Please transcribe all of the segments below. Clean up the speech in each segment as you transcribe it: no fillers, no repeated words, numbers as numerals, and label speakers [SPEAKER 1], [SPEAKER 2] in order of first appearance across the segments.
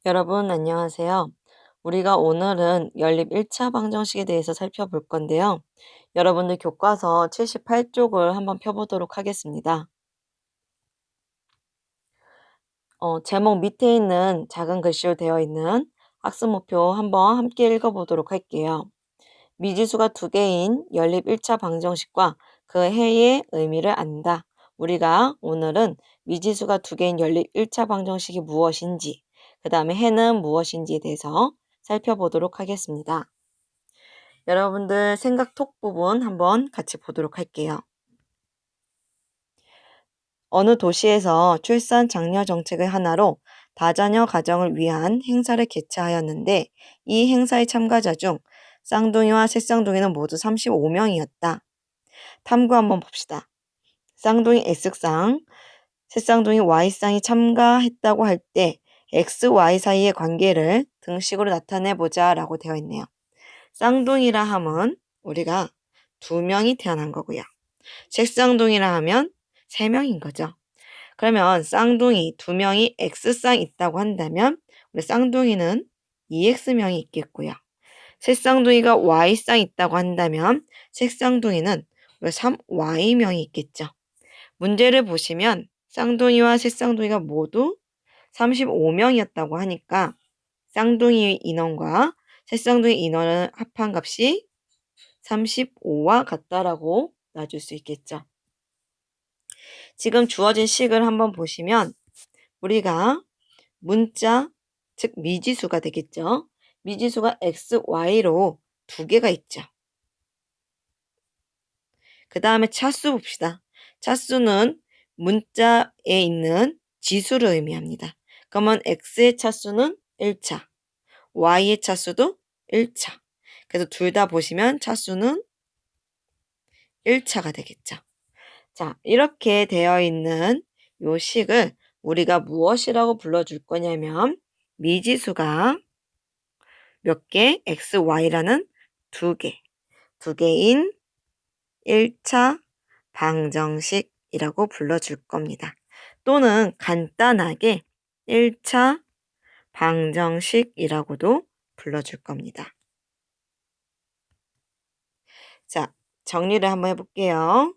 [SPEAKER 1] 여러분 안녕하세요. 우리가 오늘은 연립 1차 방정식에 대해서 살펴볼 건데요. 여러분들 교과서 78쪽을 한번 펴보도록 하겠습니다. 제목 밑에 있는 작은 글씨로 되어 있는 학습 목표 한번 함께 읽어보도록 할게요. 미지수가 두 개인 연립 1차 방정식과 그 해의 의미를 안다. 우리가 오늘은 미지수가 두 개인 연립 1차 방정식이 무엇인지, 그 다음에 해는 무엇인지에 대해서 살펴보도록 하겠습니다. 여러분들 생각 톡 부분 한번 같이 보도록 할게요. 어느 도시에서 출산 장려 정책의 하나로 다자녀 가정을 위한 행사를 개최하였는데 이 행사의 참가자 중 쌍둥이와 셋쌍둥이는 모두 35명이었다. 탐구 한번 봅시다. 쌍둥이 X쌍, 셋쌍둥이 Y쌍이 참가했다고 할 때 X, Y 사이의 관계를 등식으로 나타내보자 라고 되어 있네요. 쌍둥이라 함은 우리가 2명이 태어난 거고요. 셋쌍둥이라 하면 3명인 거죠. 그러면 쌍둥이 2명이 X쌍 있다고 한다면 우리 쌍둥이는 2X명이 있겠고요. 셋쌍둥이가 Y쌍 있다고 한다면 셋쌍둥이는 3Y명이 있겠죠. 문제를 보시면 쌍둥이와 셋쌍둥이가 모두 35명이었다고 하니까 쌍둥이 인원과 셋쌍둥이 인원은 합한 값이 35와 같다라고 놔줄 수 있겠죠. 지금 주어진 식을 한번 보시면 우리가 문자, 즉 미지수가 되겠죠. 미지수가 x, y로 두 개가 있죠. 그 다음에 차수 봅시다. 차수는 문자에 있는 지수를 의미합니다. 그러면 x의 차수는 1차, y의 차수도 1차. 그래서 둘 다 보시면 차수는 1차가 되겠죠. 자, 이렇게 되어 있는 요 식을 우리가 무엇이라고 불러줄 거냐면 미지수가 몇 개? x, y라는 두 개인 1차 방정식이라고 불러줄 겁니다. 또는 간단하게 1차 방정식이라고도 불러줄 겁니다. 자, 정리를 한번 해볼게요.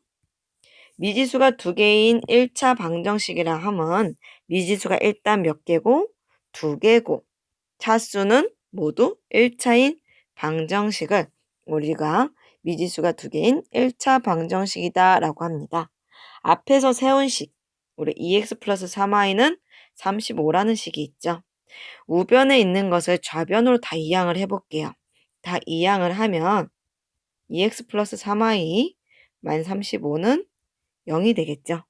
[SPEAKER 1] 미지수가 두 개인 1차 방정식이라 함은 미지수가 일단 몇 개고 두 개고 차수는 모두 1차인 방정식을 우리가 미지수가 두 개인 1차 방정식이다 라고 합니다. 앞에서 세운 식, 우리 2x 플러스 3y는 35라는 식이 있죠. 우변에 있는 것을 좌변으로 다 이항을 해볼게요. 다 이항을 하면 2x 플러스 3y 만 35는 0이 되겠죠.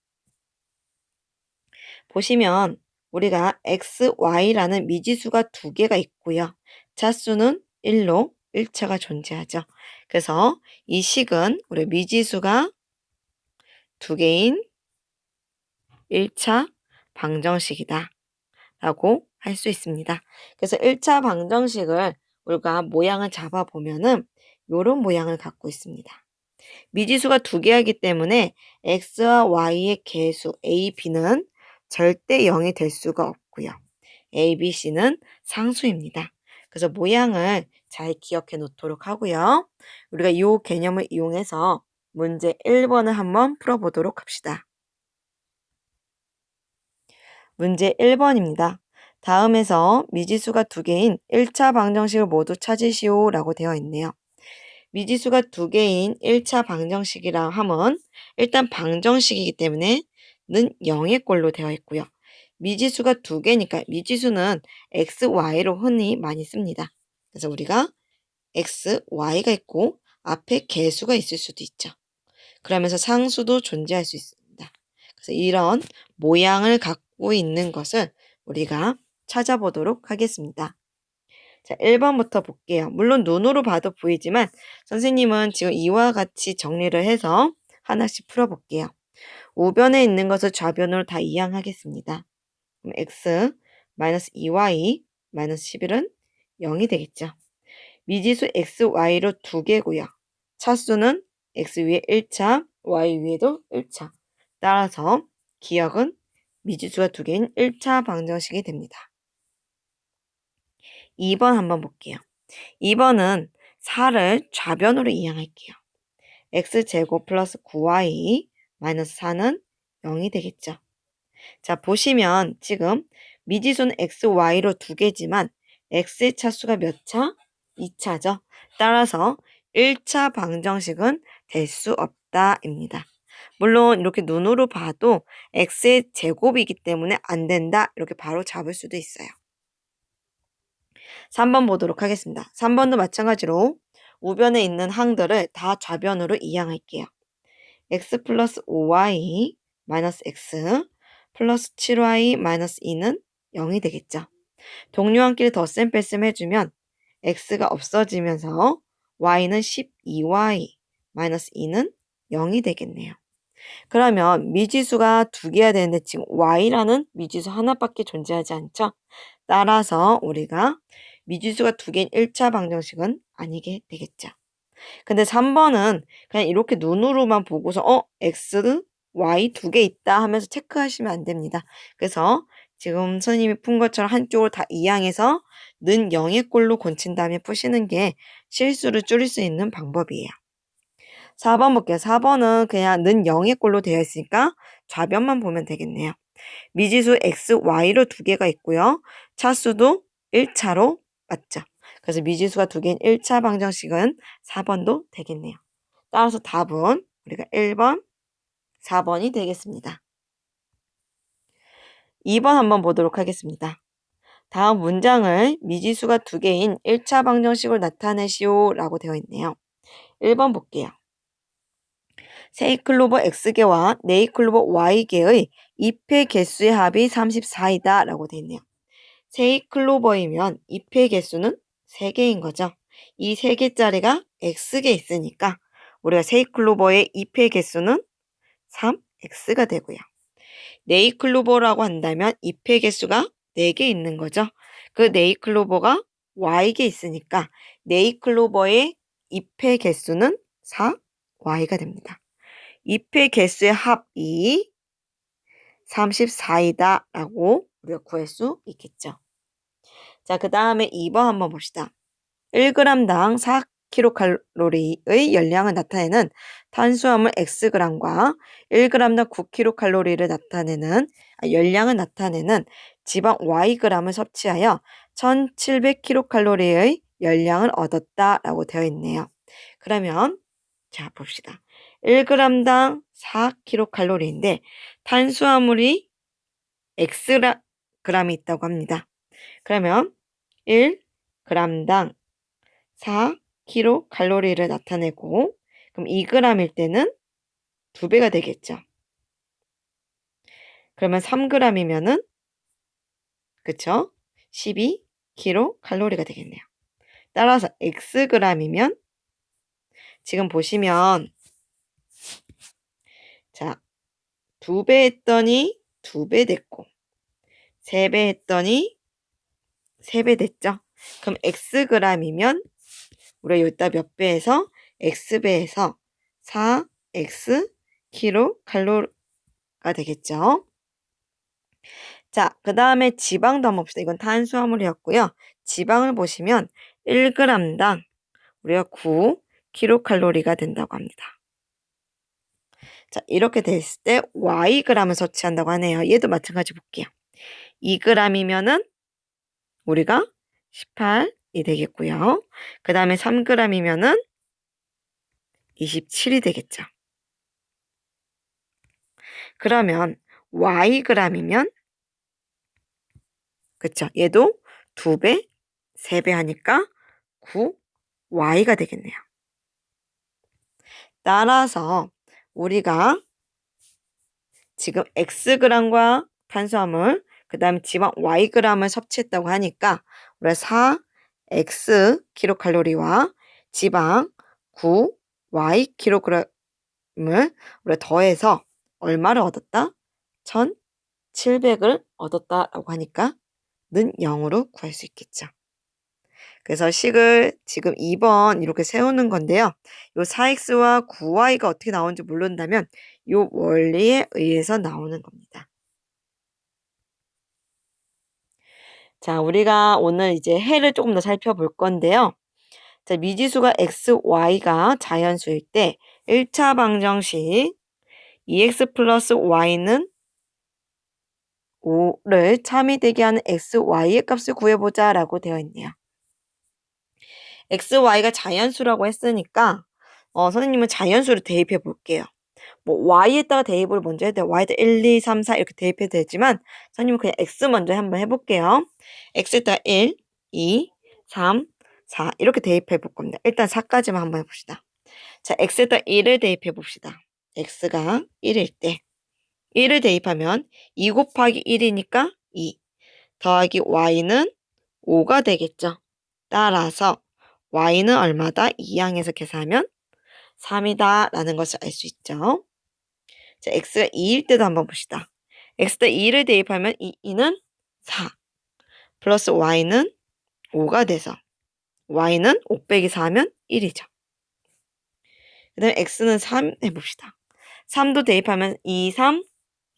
[SPEAKER 1] 보시면 우리가 x, y라는 미지수가 두 개가 있고요. 차수는 1로 1차가 존재하죠. 그래서 이 식은 우리 미지수가 두 개인 1차 방정식이다 라고 할 수 있습니다. 그래서 1차 방정식을 우리가 모양을 잡아보면은 이런 모양을 갖고 있습니다. 미지수가 두 개이기 때문에 x와 y의 개수 a, b는 절대 0이 될 수가 없고요. a, b, c는 상수입니다. 그래서 모양을 잘 기억해 놓도록 하고요. 우리가 이 개념을 이용해서 문제 1번을 한번 풀어보도록 합시다. 문제 1번입니다. 다음에서 미지수가 두 개인 1차 방정식을 모두 찾으시오 라고 되어 있네요. 미지수가 두 개인 1차 방정식이라 함은 일단 방정식이기 때문에 는 0의 꼴로 되어 있고요. 미지수가 두 개니까 미지수는 x, y로 흔히 많이 씁니다. 그래서 우리가 x, y가 있고 앞에 개수가 있을 수도 있죠. 그러면서 상수도 존재할 수 있습니다. 그래서 이런 모양을 갖고 있는 것을 우리가 찾아보도록 하겠습니다. 자, 1번부터 볼게요. 물론 눈으로 봐도 보이지만 선생님은 지금 이와 같이 정리를 해서 하나씩 풀어볼게요. 우변에 있는 것을 좌변으로 다 이항하겠습니다. 그럼 x 마이너스 2y 마이너스 11은 0이 되겠죠. 미지수 x, y로 두 개고요. 차수는 x 위에 1차, y 위에도 1차. 따라서 기억은 미지수가 두 개인 1차 방정식이 됩니다. 2번 한번 볼게요. 2번은 4를 좌변으로 이항할게요. x제곱 플러스 9y 마이너스 4는 0이 되겠죠. 자, 보시면 지금 미지수는 x, y로 두 개지만 x의 차수가 몇 차? 2차죠. 따라서 1차 방정식은 될 수 없다입니다. 물론 이렇게 눈으로 봐도 x의 제곱이기 때문에 안 된다 이렇게 바로 잡을 수도 있어요. 3번 보도록 하겠습니다. 3번도 마찬가지로 우변에 있는 항들을 다 좌변으로 이항할게요. x 플러스 5y 마이너스 x 플러스 7y 마이너스 2는 0이 되겠죠. 동료항끼리 덧셈 뺄셈 해주면 x가 없어지면서 y는 12y 마이너스 2는 0이 되겠네요. 그러면 미지수가 두 개야 되는데 지금 y라는 미지수 하나밖에 존재하지 않죠. 따라서 우리가 미지수가 두 개인 1차 방정식은 아니게 되겠죠. 근데 3번은 그냥 이렇게 눈으로만 보고서 x, y 두 개 있다 하면서 체크하시면 안 됩니다. 그래서 지금 선생님이 푼 것처럼 한쪽을 다 이항해서 는 0의 꼴로 곤친 다음에 푸시는 게 실수를 줄일 수 있는 방법이에요. 4번 볼게요. 4번은 그냥 는 0의 꼴로 되어 있으니까 좌변만 보면 되겠네요. 미지수 x, y로 두 개가 있고요. 차수도 1차로 맞죠. 그래서 미지수가 두 개인 1차 방정식은 4번도 되겠네요. 따라서 답은 우리가 1번, 4번이 되겠습니다. 2번 한번 보도록 하겠습니다. 다음 문장을 미지수가 두 개인 1차 방정식을 나타내시오 라고 되어 있네요. 1번 볼게요. 세이클로버 X개와 네이클로버 Y개의 잎의 개수의 합이 34이다 라고 되어 있네요. 세이클로버이면 잎의 개수는 3개인 거죠. 이 3개짜리가 X개 있으니까 우리가 세이클로버의 잎의 개수는 3X가 되고요. 네이클로버라고 한다면 잎의 개수가 4개 있는 거죠. 그 네이클로버가 Y개 있으니까 네이클로버의 잎의 개수는 4Y가 됩니다. 잎의 개수의 합이 34이다 라고 우리가 구할 수 있겠죠. 자, 그 다음에 2번 한번 봅시다. 1g당 4kcal의 열량을 나타내는 탄수화물 xg과 1g당 9kcal를 나타내는 열량을 나타내는 지방 yg을 섭취하여 1700kcal의 열량을 얻었다 라고 되어 있네요. 그러면 자 봅시다. 1g당 4kcal인데 탄수화물이 xg이 있다고 합니다. 그러면 1g당 4kcal를 나타내고 그럼 2g일 때는 2배가 되겠죠. 그러면 3g이면은 그쵸? 12kcal가 되겠네요. 따라서 xg이면 지금 보시면 자 2배 했더니 2배 됐고 3배 했더니 3배 됐죠. 그럼 xg이면 우리가 여기다 몇 배에서 x배에서 4x kcal가 되겠죠. 자, 그 다음에 지방도 한번 봅시다. 이건 탄수화물이었고요. 지방을 보시면 1g당 우리가 9kcal가 된다고 합니다. 자, 이렇게 됐을 때 yg을 섭취한다고 하네요. 얘도 마찬가지 볼게요. 2g이면은 우리가 18이 되겠고요. 그 다음에 3g이면은 27이 되겠죠. 그러면 yg이면 그쵸? 얘도 2배, 3배 하니까 9y가 되겠네요. 따라서 우리가 지금 xg과 탄수화물 그 다음에 지방 yg을 섭취했다고 하니까 우리가 4x kcal와 지방 9y kg을 우리가 더해서 얼마를 얻었다? 1700을 얻었다라고 하니까 는 0으로 구할 수 있겠죠. 그래서 식을 지금 2번 이렇게 세우는 건데요. 요 4x와 9y가 어떻게 나오는지 모른다면 요 원리에 의해서 나오는 겁니다. 자, 우리가 오늘 이제 해를 조금 더 살펴볼 건데요. 자, 미지수가 x, y가 자연수일 때 1차 방정식 2x 플러스 y는 5를 참이되게 하는 x, y의 값을 구해보자 라고 되어 있네요. x, y가 자연수라고 했으니까 선생님은 자연수를 대입해 볼게요. 뭐 y에다가 대입을 먼저 해도 돼요. y에다 1, 2, 3, 4 이렇게 대입해도 되지만 선생님은 그냥 x 먼저 한번 해볼게요. x에다가 1, 2, 3, 4 이렇게 대입해 볼 겁니다. 일단 4까지만 한번 해봅시다. 자, x에다 1을 대입해 봅시다. x가 1일 때 1을 대입하면 2 곱하기 1이니까 2 더하기 y는 5가 되겠죠. 따라서 y는 얼마다? 2항에서 계산하면 3이다 라는 것을 알 수 있죠. 자, x가 2일 때도 한번 봅시다. x에다 2를 대입하면 2는 4 플러스 y는 5가 돼서 y는 5 빼기 4하면 1이죠. 그 다음에 x는 3 해봅시다. 3도 대입하면 2, 3,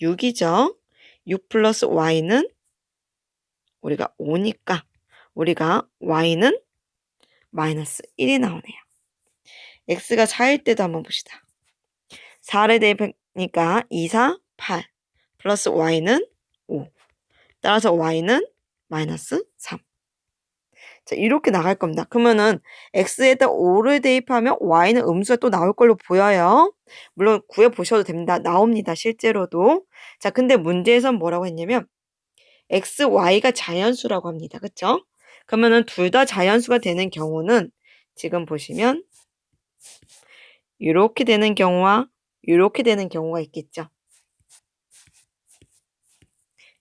[SPEAKER 1] 6이죠. 6 플러스 y는 우리가 5니까 우리가 y는 마이너스 1이 나오네요. x가 4일 때도 한번 봅시다. 4를 대입하니까 2, 4, 8 플러스 y는 5. 따라서 y는 마이너스 3. 자, 이렇게 나갈 겁니다. 그러면은 x에다 5를 대입하면 y는 음수가 또 나올 걸로 보여요. 물론 구해보셔도 됩니다. 나옵니다. 실제로도. 자, 근데 문제에선 뭐라고 했냐면 x, y가 자연수라고 합니다. 그쵸? 그러면은 둘 다 자연수가 되는 경우는 지금 보시면 이렇게 되는 경우와 이렇게 되는 경우가 있겠죠.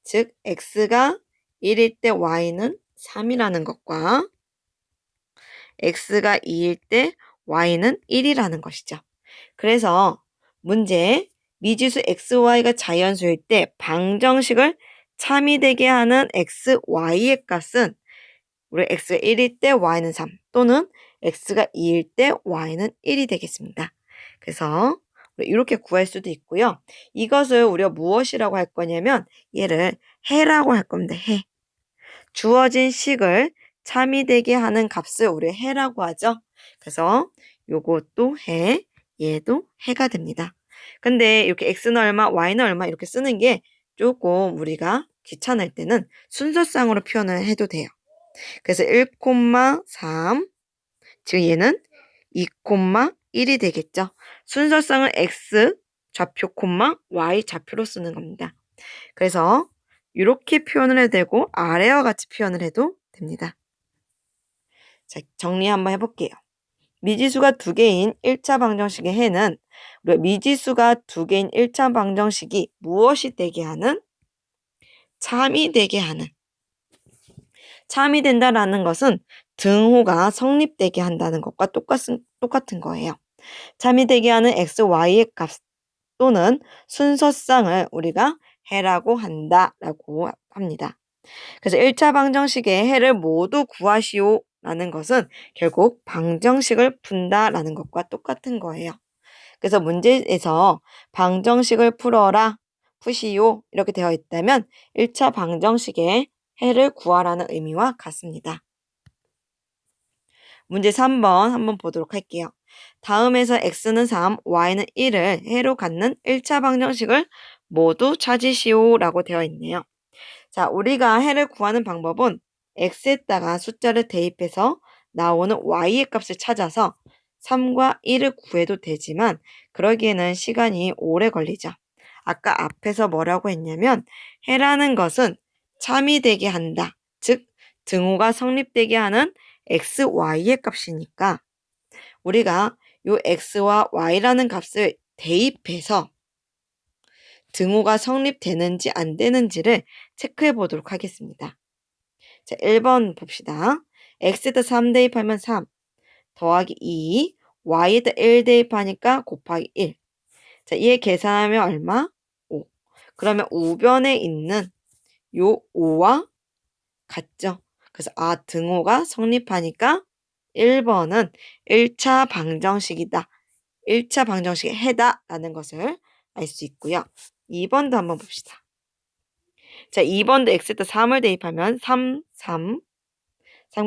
[SPEAKER 1] 즉 x가 1일 때 y는 3이라는 것과 x가 2일 때 y는 1이라는 것이죠. 그래서 문제 미지수 xy가 자연수일 때 방정식을 참이되게 하는 x, y의 값은 우리 x가 1일 때 y는 3 또는 x가 2일 때 y는 1이 되겠습니다. 그래서 이렇게 구할 수도 있고요. 이것을 우리가 무엇이라고 할 거냐면 얘를 해라고 할 겁니다. 해. 주어진 식을 참이되게 하는 값을 우리 해라고 하죠. 그래서 요것도 해, 얘도 해가 됩니다. 근데 이렇게 x는 얼마, y는 얼마 이렇게 쓰는 게 조금 우리가 귀찮을 때는 순서상으로 표현을 해도 돼요. 그래서 1,3 지금 얘는 2,1이 되겠죠. 순서상은 x 좌표, y 좌표로 쓰는 겁니다. 그래서 이렇게 표현을 해도 되고 아래와 같이 표현을 해도 됩니다. 자, 정리 한번 해볼게요. 미지수가 2개인 1차 방정식의 해는 미지수가 2개인 1차 방정식이 무엇이 되게 하는? 참이 되게 하는. 참이 된다라는 것은 등호가 성립되게 한다는 것과 똑같은 거예요. 참이 되게 하는 x, y의 값 또는 순서상을 우리가 해라고 한다라고 합니다. 그래서 1차 방정식의 해를 모두 구하시오 라는 것은 결국 방정식을 푼다라는 것과 똑같은 거예요. 그래서 문제에서 방정식을 풀어라, 푸시오 이렇게 되어 있다면 1차 방정식의 해를 구하라는 의미와 같습니다. 문제 3번 한번 보도록 할게요. 다음에서 x는 3, y는 1을 해로 갖는 1차 방정식을 모두 찾으시오 라고 되어 있네요. 자, 우리가 해를 구하는 방법은 x에다가 숫자를 대입해서 나오는 y의 값을 찾아서 3과 1을 구해도 되지만 그러기에는 시간이 오래 걸리죠. 아까 앞에서 뭐라고 했냐면 해라는 것은 참이 되게 한다. 즉 등호가 성립되게 하는 x, y의 값이니까 우리가 요 x와 y라는 값을 대입해서 등호가 성립되는지 안 되는지를 체크해 보도록 하겠습니다. 자, 1번 봅시다. x에다 3 대입하면 3 더하기 2 y에다 1 대입하니까 곱하기 1. 자, 얘 계산하면 얼마? 5. 그러면 우변에 있는 요 5와 같죠? 그래서 등호가 성립하니까 1번은 1차 방정식이다. 1차 방정식의 해다 라는 것을 알 수 있고요. 2번도 한번 봅시다. 자, 2번도 x에다 3을 대입하면 3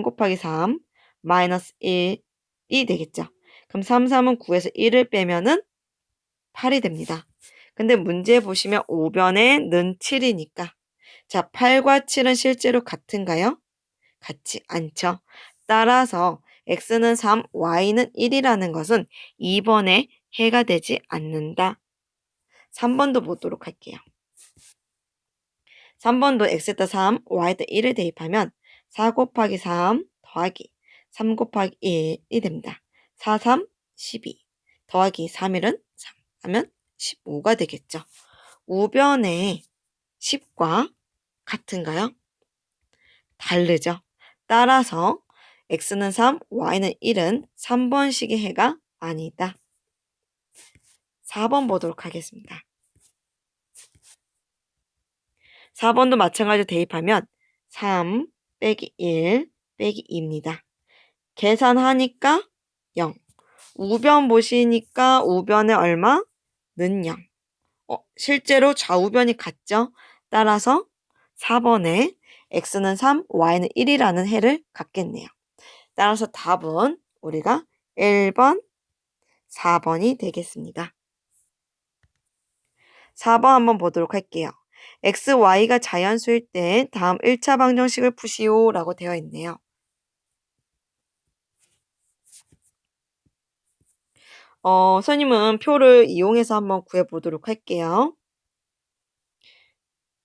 [SPEAKER 1] 곱하기 3 마이너스 1이 되겠죠. 그럼 3은 9에서 1을 빼면은 8이 됩니다. 근데 문제 보시면 5변에 는 7이니까 자, 8과 7은 실제로 같은가요? 같지 않죠. 따라서 x는 3, y는 1이라는 것은 2번에 해가 되지 않는다. 3번도 보도록 할게요. 3번도 x에다 3, y에다 1을 대입하면 4 곱하기 3 더하기 3 곱하기 1이 됩니다. 4, 3, 12 더하기 3, 1은 3 하면 15가 되겠죠. 우변의 10과 같은가요? 다르죠. 따라서 x는 3, y는 1은 3번식의 해가 아니다. 4번 보도록 하겠습니다. 4번도 마찬가지로 대입하면 3 빼기 1 빼기 2입니다. 계산하니까 0. 우변 보시니까 우변에 얼마? 는 0. 실제로 좌우변이 같죠? 따라서 4번에 x는 3, y는 1이라는 해를 갖겠네요. 따라서 답은 우리가 1번, 4번이 되겠습니다. 4번 한번 보도록 할게요. x, y가 자연수일 때 다음 1차 방정식을 푸시오 라고 되어 있네요. 선생님은 표를 이용해서 한번 구해보도록 할게요.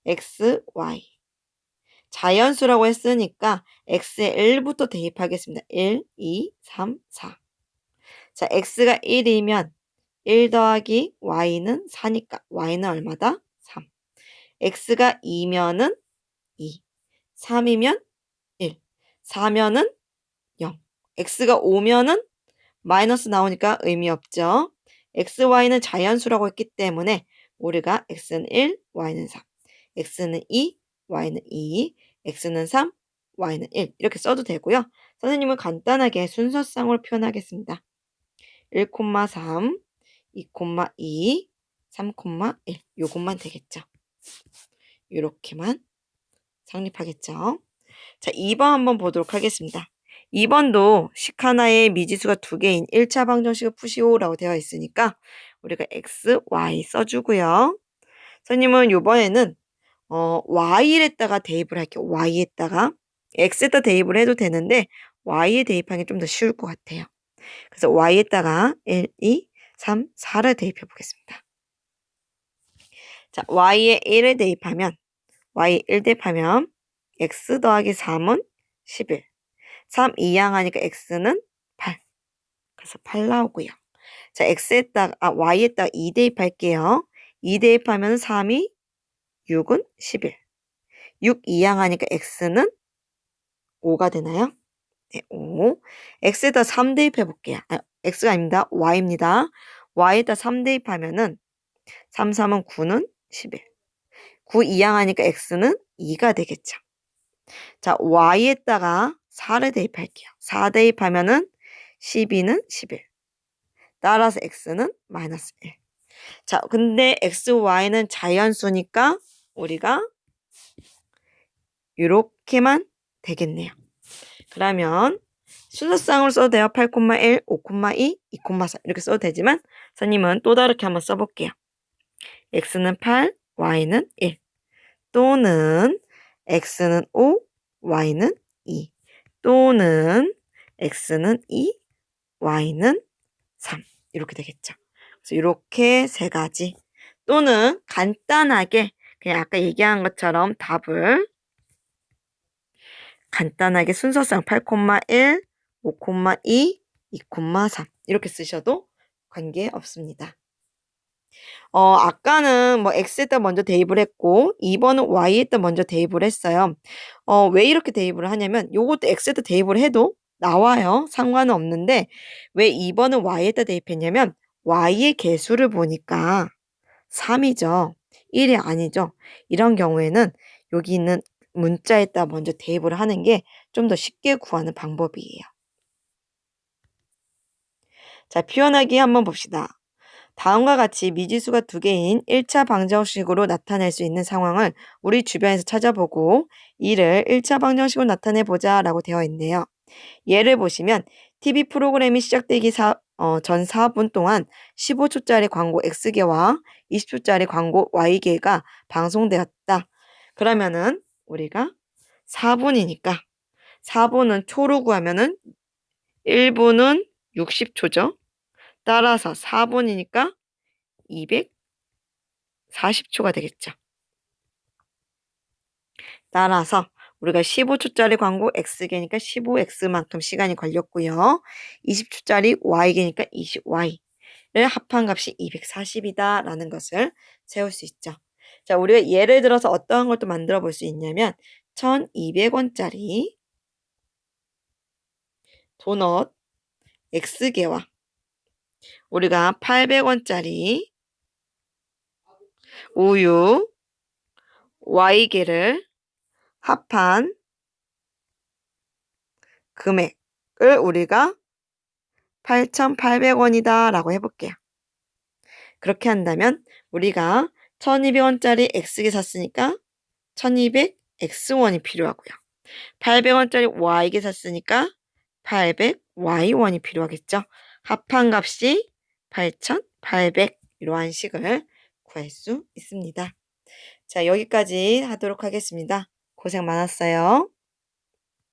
[SPEAKER 1] x, y. 자연수라고 했으니까 x에 1부터 대입하겠습니다. 1, 2, 3, 4. 자, x가 1이면 1 더하기 y는 4니까 y는 얼마다? 3. x가 2면은 2. 3이면 1. 4면은 0. x가 5면은 마이너스 나오니까 의미 없죠. x, y는 자연수라고 했기 때문에 우리가 x는 1, y는 3. x는 2, y는 2. x는 3, y는 1. 이렇게 써도 되고요. 선생님은 간단하게 순서상으로 표현하겠습니다. 1,3, 2,2, 3,1. 요것만 되겠죠. 이렇게만 성립하겠죠. 자, 2번 한번 보도록 하겠습니다. 2번도 식 하나에 미지수가 2개인 1차 방정식을 푸시오 라고 되어 있으니까 우리가 x, y 써주고요. 선생님은 이번에는 y에다가 대입을 할게요. y에다가 x에다 대입을 해도 되는데 y에 대입하는 게 좀 더 쉬울 것 같아요. 그래서 y에다가 1, 2, 3, 4를 대입해 보겠습니다. 자, y에 1을 대입하면 y 1 대입하면 x 더하기 3은 11. 3 이항하니까 x는 8. 그래서 8 나오고요. 자, y에다가 2 대입할게요. 2 대입하면 3이 6은 11. 6 이항하니까 x는 5가 되나요? 네, 5. x에다 3 대입해 볼게요. x가 아닙니다. y입니다. y에다 3 대입하면은 3, 3은 9는 11. 9 이항하니까 x는 2가 되겠죠. 자, y에다가 4를 대입할게요. 4 대입하면은 12는 11. 따라서 x는 마이너스 1. 자, 근데 x, y는 자연수니까 우리가 이렇게만 되겠네요. 그러면 순서상으로 써도 돼요. 8,1, 5,2, 2,4 이렇게 써도 되지만 선생님은 또 다르게 한번 써볼게요. x는 8, y는 1. 또는 x는 5, y는 2. 또는 x는 2, y는 3. 이렇게 되겠죠. 그래서 이렇게 세 가지. 또는 간단하게 그냥 아까 얘기한 것처럼 답을 간단하게 순서상 8,1, 5,2, 2,3 이렇게 쓰셔도 관계없습니다. 아까는 뭐 x에다 먼저 대입을 했고 2번은 y에다 먼저 대입을 했어요. 왜 이렇게 대입을 하냐면 요것도 x에다 대입을 해도 나와요. 상관은 없는데 왜 2번은 y에다 대입했냐면 y의 개수를 보니까 3이죠. 1이 아니죠. 이런 경우에는 여기 있는 문자에다 먼저 대입을 하는 게 좀 더 쉽게 구하는 방법이에요. 자, 표현하기 한번 봅시다. 다음과 같이 미지수가 두 개인 1차 방정식으로 나타낼 수 있는 상황을 우리 주변에서 찾아보고 이를 1차 방정식으로 나타내 보자 라고 되어 있네요. 예를 보시면 TV 프로그램이 시작되기 전 4분 동안 15초짜리 광고 X개와 20초짜리 광고 Y개가 방송되었다. 그러면은 우리가 4분이니까 4분은 초로 구하면은 1분은 60초죠. 따라서 4분이니까 240초가 되겠죠. 따라서 우리가 15초짜리 광고 X개니까 15X만큼 시간이 걸렸고요. 20초짜리 Y개니까 20Y를 합한 값이 240이다 라는 것을 세울 수 있죠. 자, 우리가 예를 들어서 어떠한 것도 만들어 볼 수 있냐면 1200원짜리 도넛 X개와 우리가 800원짜리 우유 Y개를 합한 금액을 우리가 8,800원이다 라고 해볼게요. 그렇게 한다면 우리가 1200원짜리 X개 샀으니까 1200X원이 필요하고요. 800원짜리 Y개 샀으니까 800Y원이 필요하겠죠. 합한 값이 8,800 이러한 식을 구할 수 있습니다. 자, 여기까지 하도록 하겠습니다. 고생 많았어요.